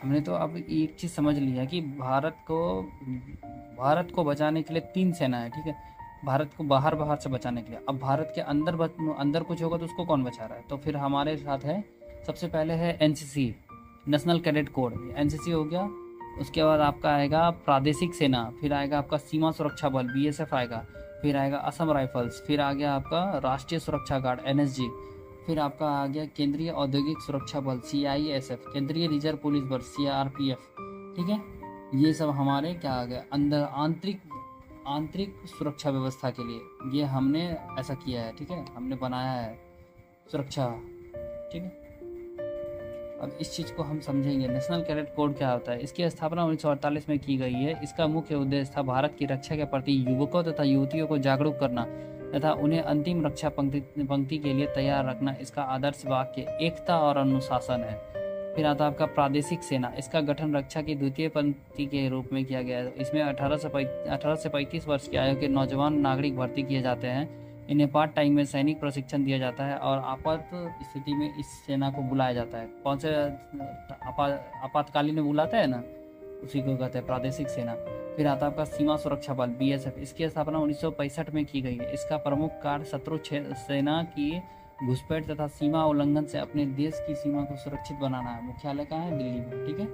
हमने तो अब एक चीज़ समझ लिया कि भारत को बचाने के लिए 3 सेना है, ठीक है? भारत को बाहर से बचाने के लिए। अब भारत के अंदर कुछ होगा तो उसको कौन बचा रहा है? तो फिर हमारे साथ है, सबसे पहले है NCC, national cadet corps, NCC हो गया। उसके बाद आपका आएगा प्रादेशिक सेना, फिर आएगा आपका सीमा सुरक्षा बल बीएसएफ आएगा, फिर आएगा असम राइफल्स, फिर आ गया आपका राष्ट्रीय सुरक्षा गार्ड एनएसजी, फिर आपका आ गया केंद्रीय औद्योगिक सुरक्षा बल सीआईएसएफ, केंद्रीय रिजर्व पुलिस बल सीआरपीएफ, ठीक है? ये सब हमारे क्या आ गया अंदर आंतरिक सुरक्षा व्यवस्था के लिए ये हमने ऐसा किया है, ठीक है? हमने बनाया है सुरक्षा, ठीक है? अब इस चीज़ को हम समझेंगे। नेशनल कैडेट कोर क्या होता है? इसकी स्थापना 1948 में की गई है। इसका मुख्य उद्देश्य था भारत की रक्षा के प्रति युवकों तथा युवतियों को जागरूक करना तथा उन्हें अंतिम रक्षा पंक्ति के लिए तैयार रखना। इसका आदर्श वाक्य एकता और अनुशासन है। फिर आता है आपका प्रादेशिक सेना। इसका गठन रक्षा की द्वितीय पंक्ति के रूप में किया गया है। इसमें 18 से 35 वर्ष की आयु के नौजवान नागरिक भर्ती किए जाते हैं। इन्हें पार्ट टाइम में सैनिक प्रशिक्षण दिया जाता है और आपात स्थिति में इस सेना को बुलाया जाता है। कौन से आपातकालीन में बुलाते हैं ना, उसी को कहते हैं प्रादेशिक सेना। फिर आता है आपका सीमा सुरक्षा बल बीएसएफ। इसकी स्थापना 1965 में की गई है। इसका प्रमुख कार्य शत्रु सेना की घुसपैठ तथा सीमा उल्लंघन से अपने देश की सीमा को सुरक्षित बनाना है। मुख्यालय कहाँ है? दिल्ली में, ठीक है?